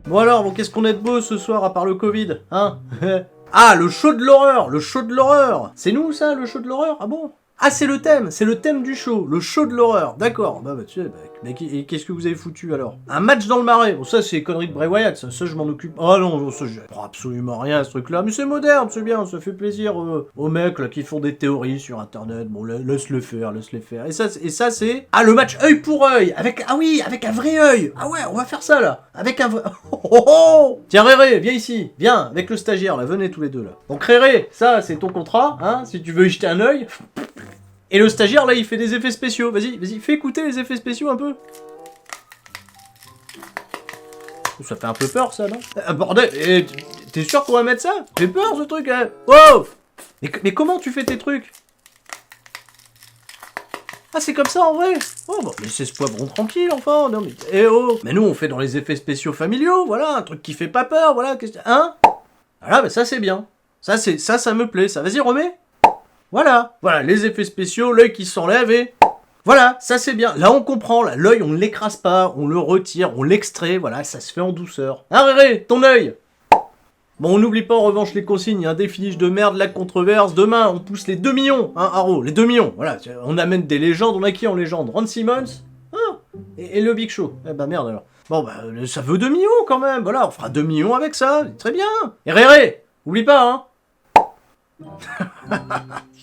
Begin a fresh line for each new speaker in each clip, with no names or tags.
Bon alors, bon, qu'est-ce qu'on est de beau ce soir à part le Covid, hein? Ah, le show de l'horreur, le show de l'horreur. C'est nous ça, le show de l'horreur? Ah bon? Ah, c'est le thème du show, le show de l'horreur, d'accord. Bah tu sais, mais et qu'est-ce que vous avez foutu alors? Un match dans le marais, bon ça c'est conneries de Bray Wyatt, ça je m'en occupe. Ah non, ça je prends absolument rien à ce truc là, mais c'est moderne, c'est bien, ça fait plaisir aux mecs là qui font des théories sur internet, bon laisse-le faire. Et ça c'est... Ah le match œil pour œil, avec un vrai œil. Ah ouais, on va faire ça là, avec un vrai... Oh. Tiens Réré, viens ici, viens, avec le stagiaire là, venez tous les deux là. Donc Réré, ça c'est ton contrat, hein, si tu veux y jeter un œil... Et le stagiaire, là, il fait des effets spéciaux. Vas-y, fais écouter les effets spéciaux un peu. Ça fait un peu peur, ça, non? Bordel, t'es sûr qu'on va mettre ça? Fait peur, ce truc, hein? Oh! Mais comment tu fais tes trucs? Ah, c'est comme ça, en vrai? Oh, bon, laissez ce poivron tranquille, enfin. Non, mais... Eh oh! Mais nous, on fait dans les effets spéciaux familiaux, voilà, un truc qui fait pas peur, voilà. Hein? Voilà, bah ça, c'est bien. Ça me plaît, ça. Vas-y, remets. Voilà, les effets spéciaux, l'œil qui s'enlève et... Voilà, ça c'est bien. Là on comprend, là, l'œil on ne l'écrase pas, on le retire, on l'extrait, voilà, ça se fait en douceur. Hein Réré, ton œil! Bon, on n'oublie pas en revanche les consignes, hein, des finishes de merde, la controverse, demain on pousse les 2 millions, hein Haro, les 2 millions, voilà, on amène des légendes, on a qui en légende? Ron Simmons, hein, et le Big Show. Eh bah merde alors. Bon bah, ça veut 2 millions quand même, voilà, on fera 2 millions avec ça, très bien. Et Réré, oublie pas, hein.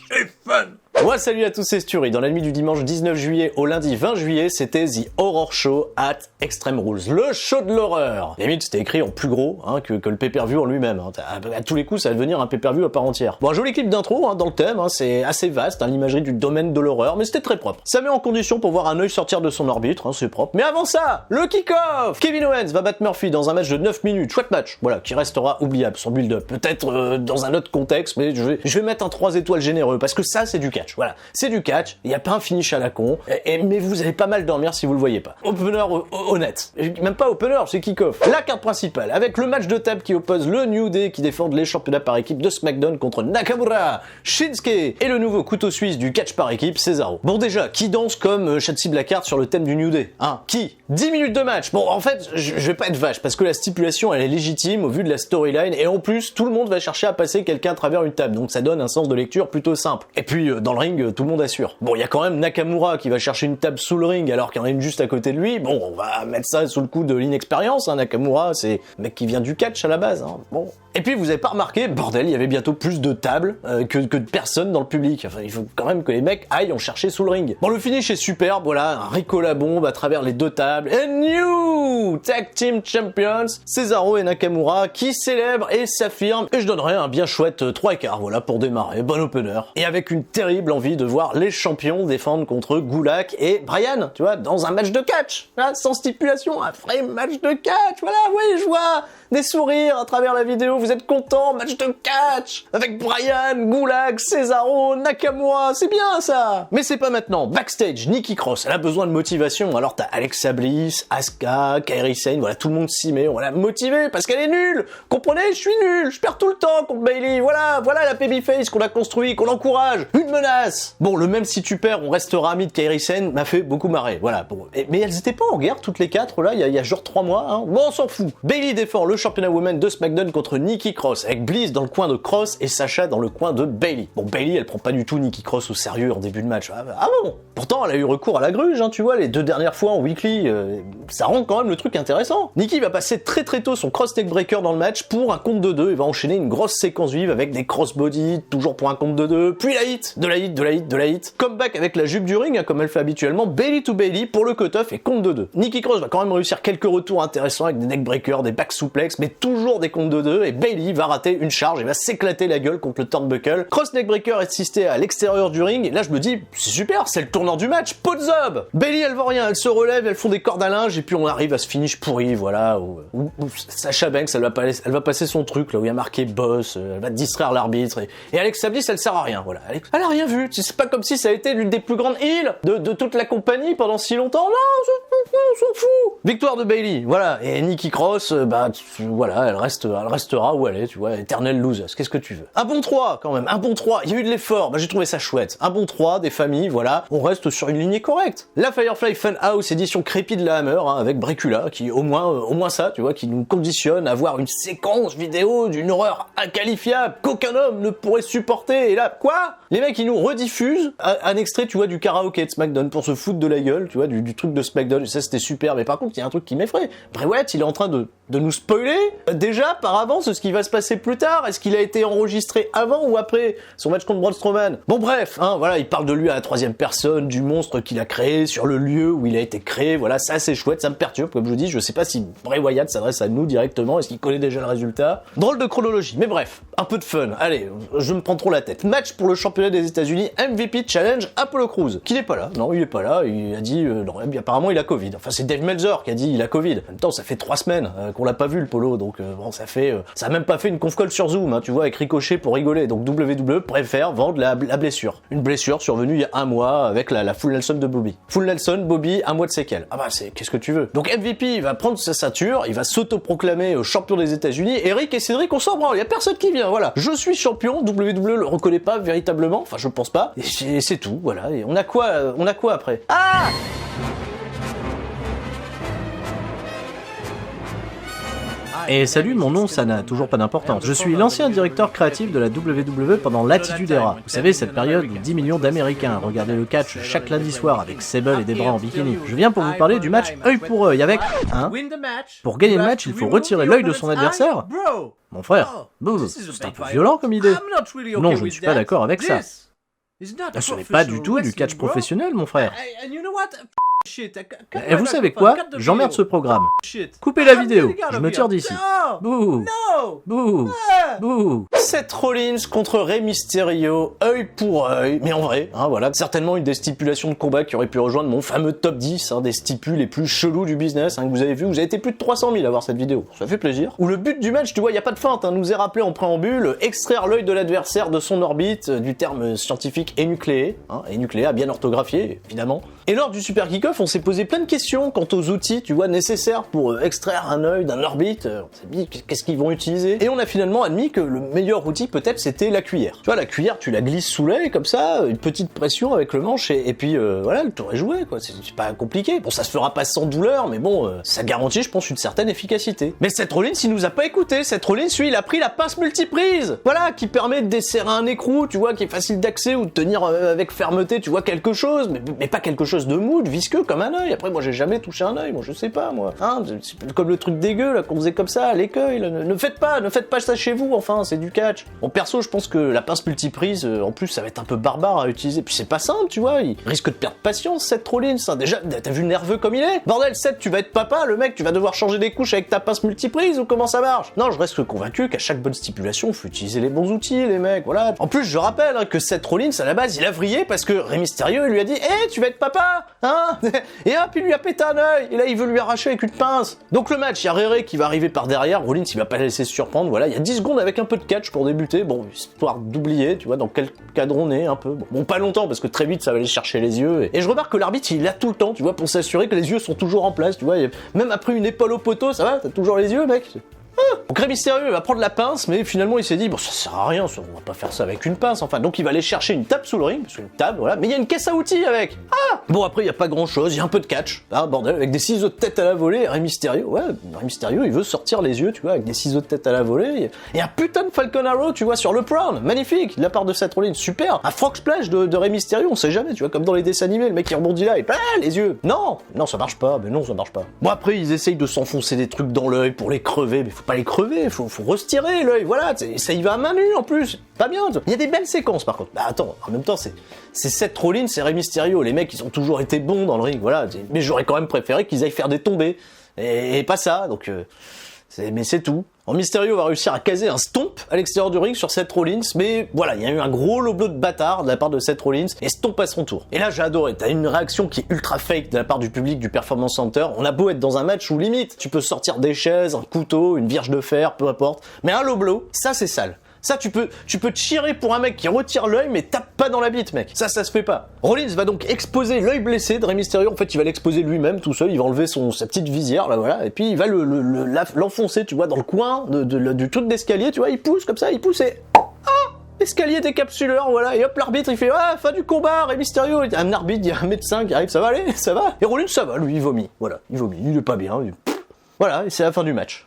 C'est fun!
Ouais, salut à tous, c'est Sturi. Dans la nuit du dimanche 19 juillet au lundi 20 juillet, c'était The Horror Show at Extreme Rules, le show de l'horreur. Limite, c'était écrit en plus gros que le pay-per-view en lui-même. Hein. À tous les coups, ça va devenir un pay-per-view à part entière. Bon, un joli clip d'intro dans le thème, c'est assez vaste, l'imagerie du domaine de l'horreur, mais c'était très propre. Ça met en condition pour voir un œil sortir de son orbite, c'est propre. Mais avant ça, le kick-off! Kevin Owens va battre Murphy dans un match de 9 minutes, chouette match, voilà, qui restera oubliable, son build-up. Peut-être dans un autre contexte, mais je vais mettre un 3 étoiles généreux, parce que ça, c'est du catch, voilà. C'est du catch, il n'y a pas un finish à la con, mais vous allez pas mal dormir si vous le voyez pas. Opener honnête. Même pas opener, c'est kick-off. La carte principale, avec le match de table qui oppose le New Day qui défendent les championnats par équipe de SmackDown contre Nakamura, Shinsuke et le nouveau couteau suisse du catch par équipe, Cesaro. Bon déjà, qui danse comme Shotzi Blackheart sur le thème du New Day? Hein? Qui? 10 minutes de match. Bon, en fait, je vais pas être vache, parce que la stipulation, elle est légitime au vu de la storyline, et en plus, tout le monde va chercher à passer quelqu'un à travers une table, donc ça donne un sens de lecture plutôt simple. Et puis, dans le ring, tout le monde assure. Bon, il y a quand même Nakamura qui va chercher une table sous le ring alors qu'il y en a une juste à côté de lui. Bon, on va mettre ça sous le coup de l'inexpérience, Nakamura, c'est un mec qui vient du catch à la base, Bon. Et puis, vous avez pas remarqué, bordel, il y avait bientôt plus de tables que de personnes dans le public. Enfin, il faut quand même que les mecs aillent en chercher sous le ring. Bon, le finish est superbe, voilà, un Rico la bombe à travers les deux tables. Et new Tag Team Champions, Cesaro et Nakamura, qui célèbrent et s'affirment. Et je donnerais un bien chouette 3/4, voilà, pour démarrer. Bon opener. Et avec une terrible envie de voir les champions défendre contre Gulak et Bryan, tu vois, dans un match de catch. Là, sans stipulation, un vrai match de catch. Voilà, oui, je vois des sourires à travers la vidéo, vous êtes contents, match de catch avec Bryan, Gulak, Cesaro, Nakamura, c'est bien ça. Mais c'est pas maintenant. Backstage, Nikki Cross, elle a besoin de motivation. Alors t'as Alexa Bliss, Asuka, Kairi Sane, voilà, tout le monde s'y met, on l'a motivée parce qu'elle est nulle. Comprenez, je suis nul, je perds tout le temps contre Bayley. Voilà la babyface qu'on a construit, qu'on encourage. Une menace. Bon, le même si tu perds, on restera amis de Kairi Sane m'a fait beaucoup marrer. Voilà. Bon. Mais elles étaient pas en guerre toutes les quatre là, il y a genre 3 mois. Bon, on s'en fout. Bayley défend le championnat women de SmackDown contre Nikki Cross, avec Bliss dans le coin de Cross et Sasha dans le coin de Bayley. Bon, Bayley, elle prend pas du tout Nikki Cross au sérieux en début de match. Ah bon? Pourtant, elle a eu recours à la gruge, tu vois, les 2 dernières fois en weekly. Ça rend quand même le truc intéressant. Nikki va passer très tôt son cross neck breaker dans le match pour un compte de 2 et va enchaîner une grosse séquence vive avec des crossbody, toujours pour un compte de 2, puis la hit, de la hit. Comeback avec la jupe du ring, comme elle fait habituellement, Bayley to Bayley pour le cut-off et compte de 2. Nikki Cross va quand même réussir quelques retours intéressants avec des neck breakers, des back suplex, mais toujours des comptes de 2 et Bayley va rater une charge et va s'éclater la gueule contre le turnbuckle. Cross neck breaker est assisté à l'extérieur du ring et là je me dis, c'est super, c'est le tournant du match, pot de zob. Bayley elle voit rien, elle se relève, elles font des cordes à linge et puis on arrive à ce finish pourri, voilà, où Sasha Banks elle va passer son truc là où il y a marqué boss, elle va distraire l'arbitre et Alexa Bliss elle sert à rien, voilà. Elle a rien vu, c'est pas comme si ça a été l'une des plus grandes heals de toute la compagnie pendant si longtemps, non, on s'en fout. Victoire de Bayley, voilà, et Nikki Cross, voilà, elle restera où elle est, tu vois, éternelle loseuse. Qu'est-ce que tu veux? Un bon 3, quand même, un bon 3. Il y a eu de l'effort, j'ai trouvé ça chouette. Un bon 3, des familles, voilà, on reste sur une lignée correcte. La Firefly Funhouse édition crépi de la Hammer, hein, avec Brecula, qui au moins ça, tu vois, qui nous conditionne à voir une séquence vidéo d'une horreur inqualifiable qu'aucun homme ne pourrait supporter. Et là, quoi? Les mecs, ils nous rediffusent un extrait, tu vois, du karaoké de SmackDown pour se foutre de la gueule, tu vois, du truc de SmackDown. Ça, c'était super. Mais par contre, il y a un truc qui m'effraie. Bray Wyatt, il est en train de nous spoiler déjà par avance ce qui va se passer plus tard. Est-ce qu'il a été enregistré avant ou après son match contre Braun Strowman? Bon, bref, hein, voilà, il parle de lui à la troisième personne, du monstre qu'il a créé, sur le lieu où il a été créé. Voilà, ça, c'est chouette, ça me perturbe. Comme je vous dis, je sais pas si Bray Wyatt s'adresse à nous directement. Est-ce qu'il connaît déjà le résultat? Drôle de chronologie. Mais bref, un peu de fun. Allez, je me prends trop la tête. Match pour le championnat des États-Unis, MVP Challenge, Apollo Crews, qui n'est pas là. Non, il est pas là. Il a dit, non, apparemment, il a Covid. Enfin, c'est Dave Meltzer qui a dit, il a Covid. En même temps, ça fait 3 semaines qu'on l'a pas vu, le Polo. Donc, bon, ça a même pas fait une conf call sur Zoom, hein, tu vois, avec Ricochet pour rigoler. Donc, WWE préfère vendre la blessure. Une blessure survenue il y a 1 mois avec la Full Nelson de Bobby. Full Nelson, Bobby, 1 mois de séquelles. Ah bah, qu'est-ce que tu veux? Donc, MVP, il va prendre sa ceinture, il va s'autoproclamer champion des États-Unis. Eric et Cédric, on s'en branle. Il y a personne qui vient, voilà. Je suis champion, WWE le reconnaît pas véritablement. Enfin, je pense pas. Et c'est tout, voilà. Et on a quoi après? Ah!
Et salut, mon nom, ça n'a toujours pas d'importance. Je suis l'ancien directeur créatif de la WWE pendant l'Attitude Era. Vous savez, cette période où 10 millions d'Américains regardaient le catch chaque lundi soir avec Sable et des bras en bikini. Je viens pour vous parler du match œil pour œil avec... Hein? Pour gagner le match, il faut retirer l'œil de son adversaire? Mon frère, c'est un peu violent comme idée. Non, je ne suis pas d'accord avec ça. Ce n'est pas du tout du catch professionnel, mon frère. Et vous savez quoi? J'emmerde ce programme. Coupez la vidéo, je me tire d'ici. Bouh. Bouh. Bouh.
Seth Rollins contre Rey Mysterio, œil pour œil. Mais en vrai, hein, voilà, certainement une des stipulations de combat qui aurait pu rejoindre mon fameux top 10, hein, des stipules les plus chelous du business, hein, que vous avez vu. Vous avez été plus de 300 000 à voir cette vidéo. Ça fait plaisir. Où le but du match, tu vois, il n'y a pas de feinte, hein, nous est rappelé en préambule, extraire l'œil de l'adversaire de son orbite, du terme scientifique énucléé, hein, énucléé, bien orthographié, évidemment. Et lors du Super Kick-Off, on s'est posé plein de questions quant aux outils, tu vois, nécessaires pour extraire un œil d'un orbite. On s'est dit, qu'est-ce qu'ils vont utiliser? Et on a finalement admis que le meilleur outil, peut-être, c'était la cuillère. Tu vois, la cuillère, tu la glisses sous l'œil, comme ça, une petite pression avec le manche, et puis, voilà, t'aurais joué, quoi. C'est pas compliqué. Bon, ça se fera pas sans douleur, mais bon, ça garantit, je pense, une certaine efficacité. Mais Seth Rollins, il nous a pas écouté. Seth Rollins, lui, il a pris la pince multiprise. Voilà, qui permet de desserrer un écrou, tu vois, qui est facile d'accès, ou de tenir avec fermeté, tu vois, quelque chose, mais pas quelque chose de mou, de visqueux, comme un œil. Après, moi, j'ai jamais touché un œil, moi, je sais pas, moi. Hein, c'est comme le truc dégueu, là, qu'on faisait comme ça, à l'écueil, là. Ne faites pas ça chez vous, enfin, c'est du catch. Bon, perso, je pense que la pince multiprise, en plus, ça va être un peu barbare à utiliser. Puis c'est pas simple, tu vois, il risque de perdre patience, Seth Rollins, hein. Déjà, t'as vu nerveux comme il est? Bordel, Seth, tu vas être papa, le mec, tu vas devoir changer des couches avec ta pince multiprise, ou comment ça marche? Non, je reste convaincu qu'à chaque bonne stipulation, faut utiliser les bons outils, les mecs, voilà. En plus, je rappelle, hein, que Seth Rollins, à la base, il a vrillé parce que Rey Mysterio, il lui a dit, tu vas être papa, hein? Et hop, il lui a pété un œil, et là, il veut lui arracher avec une pince. Donc le match, il y a Rere qui va arriver par derrière, Rollins, il va pas laisser se surprendre, voilà, il y a 10 secondes avec un peu de catch pour débuter, bon, histoire d'oublier, tu vois, dans quel cadre on est, un peu. Bon, pas longtemps, parce que très vite, ça va aller chercher les yeux, et je remarque que l'arbitre, il est là tout le temps, tu vois, pour s'assurer que les yeux sont toujours en place, tu vois, même après une épaule au poteau, ça va, t'as toujours les yeux, mec? Donc Rey Mysterio va prendre la pince, mais finalement il s'est dit, bon ça sert à rien, on va pas faire ça avec une pince, enfin, donc il va aller chercher une table sous le ring, parce qu'une table, voilà, mais il y a une caisse à outils avec. Bon après il y a pas grand chose, il y a un peu de catch, bordel, avec des ciseaux de tête à la volée, Rey Mysterio, Rey Mysterio il veut sortir les yeux, tu vois, avec des ciseaux de tête à la volée, et un putain de Falcon Arrow, tu vois, sur le Crown, magnifique, de la part de Seth Rollins, super, un Frog Splash de Rey Mysterio, on sait jamais, tu vois, comme dans les dessins animés, le mec il rebondit là, et les yeux, non, ça marche pas, mais non ça marche pas. Bon après ils essayent de s'enfoncer des trucs dans l'œil pour les crever, mais faut pas les crever, faut retirer l'œil, voilà, ça y va à main nue en plus, pas bien. Il y a des belles séquences par contre. Bah attends, en même temps c'est Seth Rollins, c'est Rey Mysterio, les mecs ils ont toujours été bons dans le ring, voilà, mais j'aurais quand même préféré qu'ils aillent faire des tombées, et pas ça, donc mais c'est tout. Mysterio va réussir à caser un stomp à l'extérieur du ring sur Seth Rollins, mais voilà, il y a eu un gros loblo de bâtard de la part de Seth Rollins, et stomp à son tour. Et là j'ai adoré, t'as une réaction qui est ultra fake de la part du public du Performance Center. On a beau être dans un match où limite, tu peux sortir des chaises, un couteau, une vierge de fer, peu importe, mais un low blow, ça c'est sale. Ça, tu peux cheerer pour un mec qui retire l'œil, mais tape pas dans la bite, mec. Ça se fait pas. Rollins va donc exposer l'œil blessé de Rey Mysterio. En fait, il va l'exposer lui-même, tout seul. Il va enlever sa petite visière, là, voilà. Et puis, il va l'enfoncer, tu vois, dans le coin du truc d'escalier, tu vois. Il pousse comme ça, il pousse et... escalier décapsuleur, voilà, et hop, l'arbitre il fait fin du combat, Rey Mysterio, il y a un arbitre, il y a un médecin qui arrive, ça va aller, ça va, et Rollins ça va, lui il vomit, voilà, il est pas bien, voilà, et c'est la fin du match.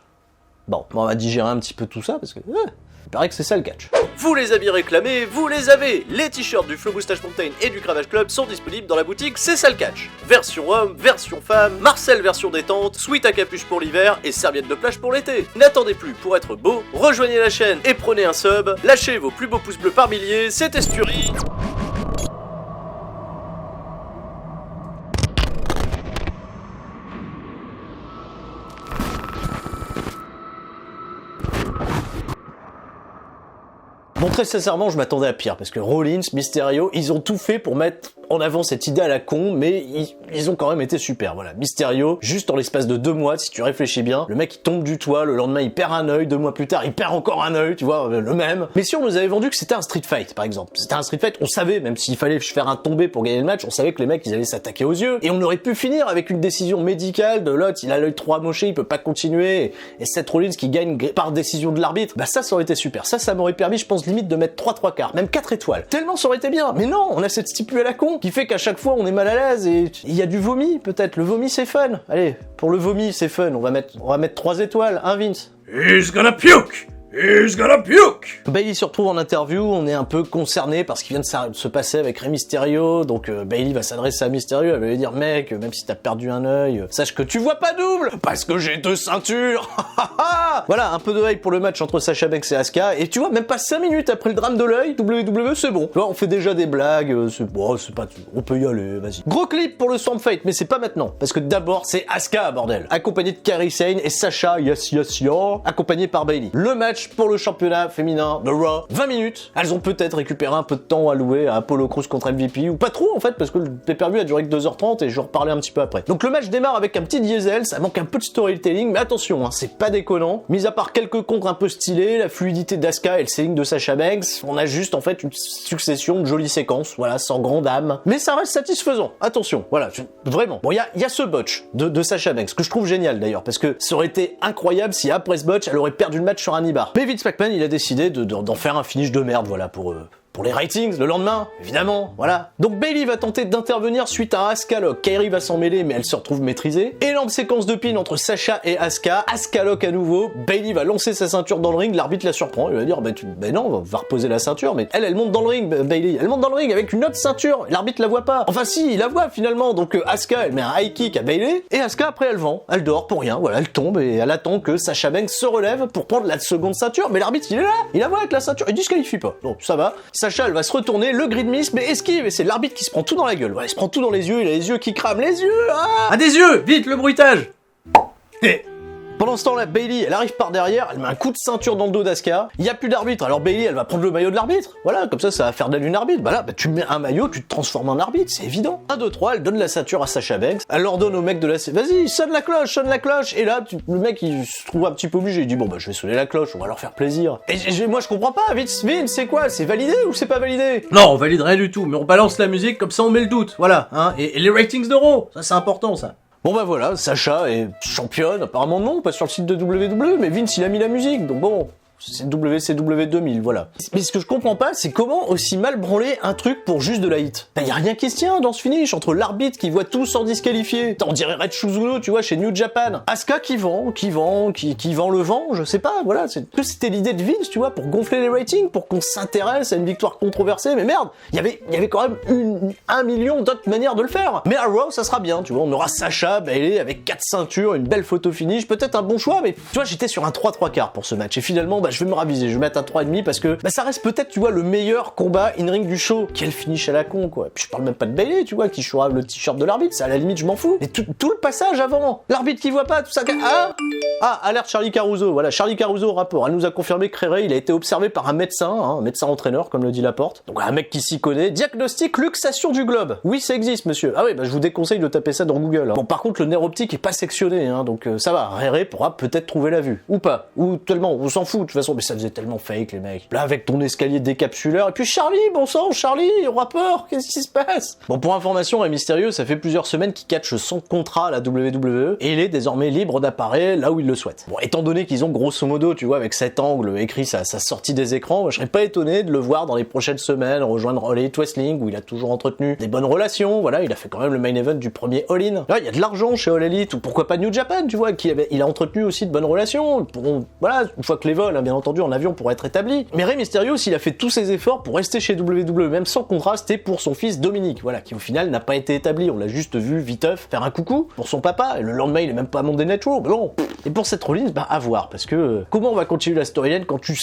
Bon, on va digérer un petit peu tout ça, parce que, il paraît que c'est ça le catch. Vous les aviez réclamés, vous les avez. Les t-shirts du Flow Moustache Mountain et du Cravache Club sont disponibles dans la boutique C'est ça le catch. Version homme, version femme, Marcel version détente, sweat à capuche pour l'hiver et serviette de plage pour l'été. N'attendez plus pour être beau, rejoignez la chaîne et prenez un sub, lâchez vos plus beaux pouces bleus par milliers, c'était Sturi. Bon, très sincèrement, je m'attendais à pire, parce que Rollins, Mysterio, ils ont tout fait pour mettre en avant cette idée à la con, mais ils ont quand même été super, voilà. Mysterio, juste en l'espace de 2 mois, si tu réfléchis bien, le mec il tombe du toit, le lendemain il perd un œil, 2 mois plus tard il perd encore un œil, tu vois, le même. Mais si on nous avait vendu que c'était un street fight, par exemple, c'était un street fight, on savait, même s'il fallait faire un tombé pour gagner le match, on savait que les mecs ils allaient s'attaquer aux yeux, et on aurait pu finir avec une décision médicale de l'autre, il a l'œil trop amoché, il peut pas continuer, et Seth Rollins qui gagne par décision de l'arbitre, bah ça aurait été super, ça m'aurait permis, je pense, limite de mettre 3/4, même 4 étoiles. Tellement ça aurait été bien, mais non, on a cette stipule à la con, qui fait qu'à chaque fois on est mal à l'aise, et il y a du vomi, peut-être, le vomi c'est fun. Allez, pour le vomi c'est fun, on va mettre 3 étoiles, hein Vince?
He's gonna puke! He's gonna puke!
Bayley se retrouve en interview, on est un peu concerné par ce qui vient de se passer avec Rey Mysterio, donc Bayley va s'adresser à Mysterio, elle va lui dire mec, même si t'as perdu un œil, sache que tu vois pas double, parce que j'ai 2 ceintures. Voilà, un peu de hype pour le match entre Sasha Banks et Asuka, et tu vois, même pas 5 minutes après le drame de l'œil, WWE c'est bon. Tu vois, on fait déjà des blagues, c'est pas, on peut y aller, vas-y. Gros clip pour le Swamp Fight, mais c'est pas maintenant, parce que d'abord c'est Asuka, bordel, accompagné de Kairi Sane et Sasha, yes, accompagné par Bayley. Le match pour le championnat féminin de Raw, 20 minutes. Elles ont peut-être récupéré un peu de temps à louer à Apollo Crews contre MVP, ou pas trop en fait, parce que le pay-per-view a duré que 2h30 et je vais en reparler un petit peu après. Donc le match démarre avec un petit diesel, ça manque un peu de storytelling, mais attention, hein, c'est pas déconnant. Mis à part quelques contres un peu stylés, la fluidité d'Asuka et le selling de Sasha Banks, on a juste en fait une succession de jolies séquences, voilà, sans grande âme. Mais ça reste satisfaisant, attention, voilà, vraiment. Bon, il y a ce botch de Sasha Banks, que je trouve génial d'ailleurs, parce que ça aurait été incroyable si après ce botch, elle aurait perdu le match sur un ibar. Mais Vince McMahon, il a décidé d'en faire un finish de merde, voilà, pour les ratings, le lendemain, évidemment, voilà. Donc Bayley va tenter d'intervenir suite à un Asuka Lock. Kairi va s'en mêler, mais elle se retrouve maîtrisée. Énorme séquence de pin entre Sasha et Asuka. Asuka Lock à nouveau. Bayley va lancer sa ceinture dans le ring, l'arbitre la surprend. Il va dire, non, va reposer la ceinture, mais elle monte dans le ring, Bayley. Elle monte dans le ring avec une autre ceinture. L'arbitre la voit pas. Enfin si, il la voit finalement. Donc Asuka, elle met un high kick à Bayley. Et Asuka, après, elle vend. Elle dort pour rien. Voilà, elle tombe et elle attend que Sasha Banks se relève pour prendre la seconde ceinture. Mais l'arbitre, il est là. Il la voit avec la ceinture. Il disqualifie pas. Donc ça va. Sasha, elle va se retourner, le grid miss, mais esquive, et c'est l'arbitre qui se prend tout dans la gueule. Ouais, il se prend tout dans les yeux, il a les yeux qui crament, les yeux,
Ah, des yeux! Vite, le bruitage!
Pendant ce temps-là, Bayley, elle arrive par derrière, elle met un coup de ceinture dans le dos d'Asuka. Il y a plus d'arbitre, alors Bayley, elle va prendre le maillot de l'arbitre. Voilà, comme ça va faire d'elle une arbitre. Bah là, tu mets un maillot, tu te transformes en arbitre, c'est évident. 1, 2, 3, elle donne la ceinture à Sasha Banks. Elle ordonne au mec de la... Vas-y, sonne la cloche. Et là, le mec, il se trouve un petit peu obligé. Il dit, bon, bah, je vais sonner la cloche, on va leur faire plaisir. Et moi, je comprends pas, Vince, c'est quoi? C'est validé ou c'est pas validé?
Non, on valide rien du tout, mais on balance la musique, comme ça on met le doute, voilà, hein. Et les ratings d'euros, ça c'est important, ça.
Bon bah voilà, Sasha est championne, apparemment non, pas sur le site de WWE, mais Vince il a mis la musique, donc bon... C'est WCW 2000, voilà. Mais ce que je comprends pas, c'est comment aussi mal branler un truc pour juste de la hit. Y a rien qui se tient dans ce finish, entre l'arbitre qui voit tout sans disqualifier. On dirait Red Shuzuno, tu vois, chez New Japan. Asuka qui vend le vent, je sais pas, voilà. C'était l'idée de Vince, tu vois, pour gonfler les ratings, pour qu'on s'intéresse à une victoire controversée, mais merde, il y avait quand même 1 million d'autres manières de le faire. Mais à Raw, ça sera bien, tu vois, on aura Sasha, Bayley avec 4 ceintures, une belle photo finish, peut-être un bon choix, mais tu vois, j'étais sur un 3/4 pour ce match, et finalement, je vais me raviser, je vais mettre un 3,5 parce que ça reste peut-être, tu vois, le meilleur combat in-ring du show. Quel finish à la con, quoi. Puis je parle même pas de Bayley, tu vois, qui chourave le t-shirt de l'arbitre, ça à la limite, je m'en fous. Mais tout le passage avant, l'arbitre qui voit pas, tout ça. Alerte Charlie Caruso, voilà, Charlie Caruso au rapport. Elle nous a confirmé que Ray, il a été observé par un médecin, un médecin-entraîneur, comme le dit Laporte. Donc un mec qui s'y connaît. Diagnostic luxation du globe. Oui, ça existe, monsieur. Ah oui, je vous déconseille de taper ça dans Google. Bon, par contre, le nerf optique est pas sectionné, donc ça va. Ray pourra peut-être trouver la vue. Ou pas. Ou tellement, on s'en fout, de toute façon, mais ça faisait tellement fake les mecs. Là avec ton escalier décapsuleur, et puis Charlie, bon sang, Charlie, au rapport, qu'est-ce qui se passe? Bon, pour information, Rey Mysterio, ça fait plusieurs semaines qu'il catche son contrat à la WWE, et il est désormais libre d'apparaître là où il le souhaite. Bon, étant donné qu'ils ont grosso modo, tu vois, avec cet angle écrit sa sortie des écrans, moi, je serais pas étonné de le voir dans les prochaines semaines rejoindre All Elite Wrestling, où il a toujours entretenu des bonnes relations, voilà, il a fait quand même le main event du premier All-In. Là, il y a de l'argent chez All Elite, ou pourquoi pas New Japan, tu vois, il a entretenu aussi de bonnes relations, voilà, une fois que les vols, hein, bien entendu, en avion pourraient être établis. Mais Rey Mysterio, s'il a fait tous ses efforts pour rester chez WWE, même sans contrat, c'était pour son fils Dominique, voilà, qui au final n'a pas été établi, on l'a juste vu viteuf faire un coucou pour son papa, et le lendemain il est même pas Monday Night Raw, mais bon. Et pour cette Rollins, bah à voir, parce que comment on va continuer la storyline quand tu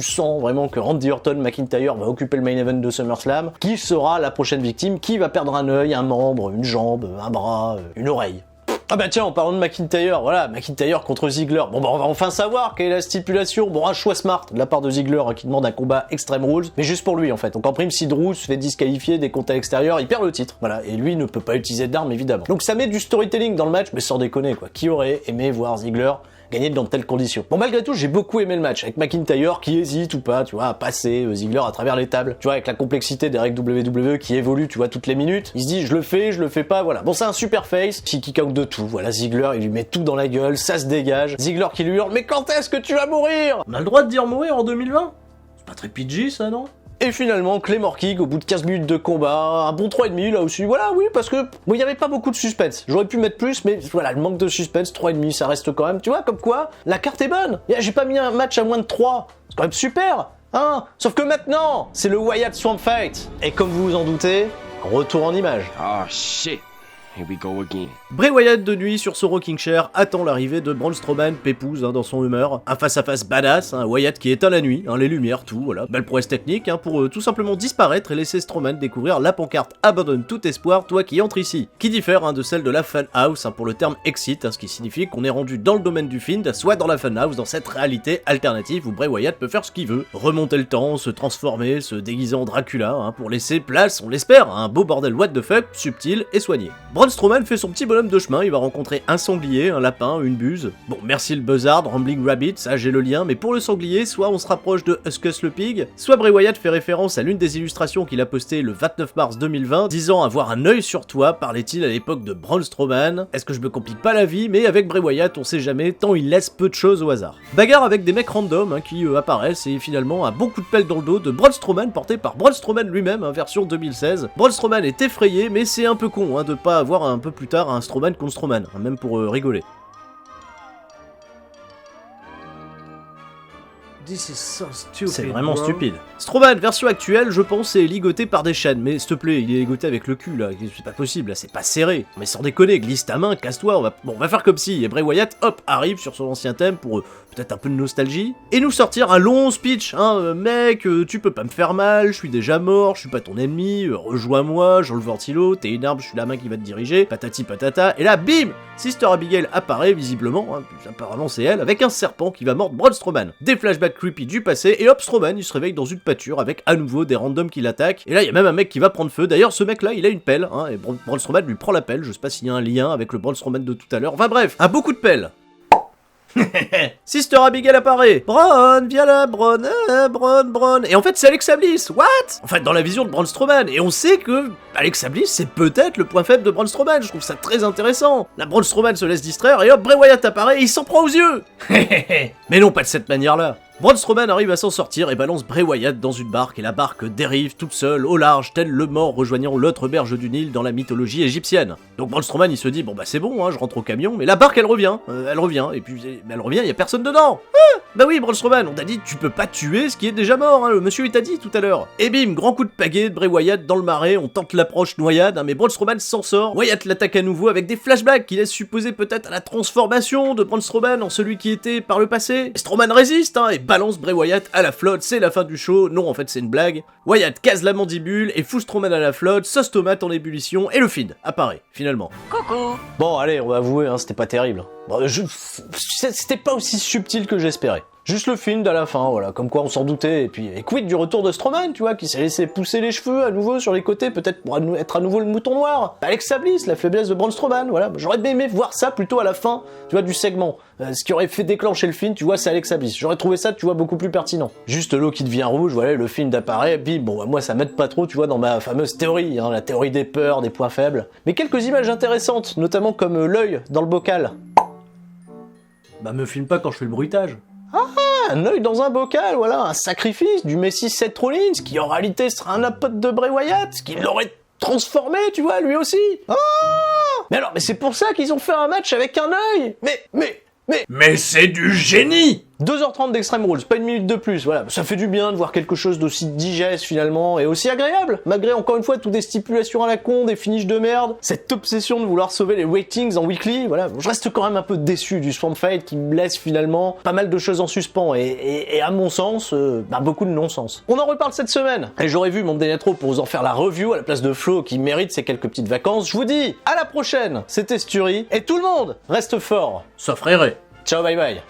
sens vraiment que Randy Orton McIntyre va occuper le main event de SummerSlam, qui sera la prochaine victime, qui va perdre un œil, un membre, une jambe, un bras, une oreille. Ah bah tiens, en parlant de McIntyre, voilà, McIntyre contre Ziggler. Bon bah on va enfin savoir quelle est la stipulation. Bon, un choix smart de la part de Ziggler hein, qui demande un combat Extreme Rules, mais juste pour lui en fait. Donc en prime, si Drew se fait disqualifier des comptes à l'extérieur, il perd le titre. Voilà, et lui ne peut pas utiliser d'armes évidemment. Donc ça met du storytelling dans le match, mais sans déconner quoi. Qui aurait aimé voir Ziggler gagner dans de telles conditions? Bon, malgré tout, j'ai beaucoup aimé le match avec McIntyre qui hésite ou pas, tu vois, à passer Ziggler à travers les tables. Tu vois, avec la complexité des règles WWE qui évolue, tu vois, toutes les minutes. Il se dit, je le fais pas, voilà. Bon, c'est un super face qui kick out de tout. Voilà, Ziggler, il lui met tout dans la gueule, ça se dégage. Ziggler qui lui hurle, mais quand est-ce que tu vas mourir?
On a le droit de dire mourir en 2020? C'est pas très PG ça, non?
Et finalement, Claymore Kick, au bout de 15 minutes de combat, un bon 3,5 là aussi, voilà, oui, parce que, bon, il y avait pas beaucoup de suspense. J'aurais pu mettre plus, mais voilà, le manque de suspense, 3,5, ça reste quand même, tu vois, comme quoi, la carte est bonne. J'ai pas mis un match à moins de 3, c'est quand même super, hein. Sauf que maintenant, c'est le Wyatt Swamp Fight. Et comme vous vous en doutez, retour en image.
Oh shit, here we go again.
Bray Wyatt de nuit sur son rocking chair attend l'arrivée de Braun Strowman, pépouze dans son humeur. Un face-à-face badass, Wyatt qui éteint la nuit, les lumières, tout, voilà. Belle prouesse technique pour tout simplement disparaître et laisser Strowman découvrir la pancarte « Abandonne tout espoir, toi qui entres ici », qui diffère de celle de la Funhouse pour le terme exit, ce qui signifie qu'on est rendu dans le domaine du film, soit dans la Funhouse, dans cette réalité alternative où Bray Wyatt peut faire ce qu'il veut, remonter le temps, se transformer, se déguiser en Dracula, pour laisser place, on l'espère, à un beau bordel what the fuck, subtil et soigné. Braun Strowman fait son petit bonhomme de chemin, il va rencontrer un sanglier, un lapin, une buse. Bon, merci le buzzard, Rambling Rabbit, ça j'ai le lien, mais pour le sanglier, soit on se rapproche de Huskus le Pig, soit Bray Wyatt fait référence à l'une des illustrations qu'il a postées le 29 mars 2020, disant avoir un œil sur toi, parlait-il à l'époque de Braun Strowman. Est-ce que je me complique pas la vie, mais avec Bray Wyatt, on sait jamais, tant il laisse peu de choses au hasard. Bagarre avec des mecs random qui apparaissent et finalement un bon coup de pelle dans le dos de Braun Strowman porté par Braun Strowman lui-même, version 2016. Braun Strowman est effrayé, mais c'est un peu con de pas avoir un peu plus tard un Strowman contre Strowman, même pour rigoler. C'est vraiment stupide. Strowman, version actuelle, je pense, est ligoté par des chaînes, mais s'il te plaît, il est ligoté avec le cul, là, c'est pas possible, là, c'est pas serré. Mais sans déconner, glisse ta main, casse-toi, on va faire comme si, et Bray Wyatt, hop, arrive sur son ancien thème pour peut-être un peu de nostalgie, et nous sortir un long speech, mec, tu peux pas me faire mal, je suis déjà mort, je suis pas ton ennemi, rejoins-moi, Jean le Ventilo, t'es une arme, je suis la main qui va te diriger, patati patata, et là, bim, Sister Abigail apparaît, visiblement, apparemment c'est elle, avec un serpent qui va mordre Braun Strowman. Des flashbacks creepy du passé, et hop, Strowman, il se réveille dans une pâture avec à nouveau des randoms qui l'attaquent, et là, il y a même un mec qui va prendre feu, d'ailleurs, ce mec-là, il a une pelle, et Braun Strowman lui prend la pelle, je sais pas s'il y a un lien avec le Braun Strowman de tout à l'heure, enfin bref, un beaucoup de pelles. Sister Abigail apparaît. Braun, viens là, Braun, Braun. Et en fait, c'est Alexa Bliss. What? En fait, dans la vision de Braun Strowman. Et on sait que Alexa Bliss, c'est peut-être le point faible de Braun Strowman. Je trouve ça très intéressant. La Braun Strowman se laisse distraire et hop, Bray Wyatt apparaît et il s'en prend aux yeux. Mais non, pas de cette manière-là. Braun Strowman arrive à s'en sortir et balance Bray Wyatt dans une barque et la barque dérive toute seule au large tel le mort rejoignant l'autre berge du Nil dans la mythologie égyptienne. Donc Braun Strowman il se dit bon bah c'est bon je rentre au camion mais la barque elle revient et puis elle revient y a personne dedans. Bah oui Braun Strowman on t'a dit tu peux pas tuer ce qui est déjà mort le monsieur il t'a dit tout à l'heure. Et bim grand coup de pagaie de Bray Wyatt dans le marais on tente l'approche noyade mais Braun Strowman s'en sort. Wyatt l'attaque à nouveau avec des flashbacks qui laissent supposer peut-être à la transformation de Braun Strowman en celui qui était par le passé. Et Strowman résiste et balance Bray Wyatt à la flotte, c'est la fin du show, non en fait c'est une blague. Wyatt case la mandibule et fout Strowman à la flotte, sauce tomate en ébullition et le feed apparaît, finalement.
Coucou. Bon allez, on va avouer, c'était pas terrible. Bon, c'était pas aussi subtil que j'espérais. Juste le film à la fin, voilà, comme quoi on s'en doutait, et puis et quid du retour de Strowman, tu vois, qui s'est laissé pousser les cheveux à nouveau sur les côtés, peut-être pour être à nouveau le mouton noir. Alexa Bliss, la faiblesse de Braun Strowman, voilà, j'aurais aimé voir ça plutôt à la fin, tu vois, du segment. Ce qui aurait fait déclencher le film, tu vois, c'est Alexa Bliss. J'aurais trouvé ça, tu vois, beaucoup plus pertinent. Juste l'eau qui devient rouge, voilà, le film d'apparaît, puis bon, bah, moi ça m'aide pas trop, tu vois, dans ma fameuse théorie, hein, la théorie des peurs, des points faibles. Mais quelques images intéressantes, notamment comme l'œil dans le bocal.
Bah me filme pas quand je fais le bruitage.
Un œil dans un bocal, voilà, un sacrifice du Messie Seth Rollins, qui en réalité sera un apôtre de Bray Wyatt, qui l'aurait transformé, tu vois, lui aussi. Mais alors, mais c'est pour ça qu'ils ont fait un match avec un œil.
Mais c'est du génie!
2h30 d'Extreme Rules, pas une minute de plus, voilà. Ça fait du bien de voir quelque chose d'aussi digeste finalement, et aussi agréable, malgré encore une fois toutes des stipulations à la con, des finishes de merde, cette obsession de vouloir sauver les ratings en weekly, voilà. Je reste quand même un peu déçu du Swamp Fight qui me laisse finalement pas mal de choses en suspens, et à mon sens, beaucoup de non-sens. On en reparle cette semaine, et j'aurais vu mon Dénatro pour vous en faire la review à la place de Flo qui mérite ses quelques petites vacances. Je vous dis à la prochaine, c'était Sturi, et tout le monde reste fort.
Ça ferait.
Ciao, bye bye.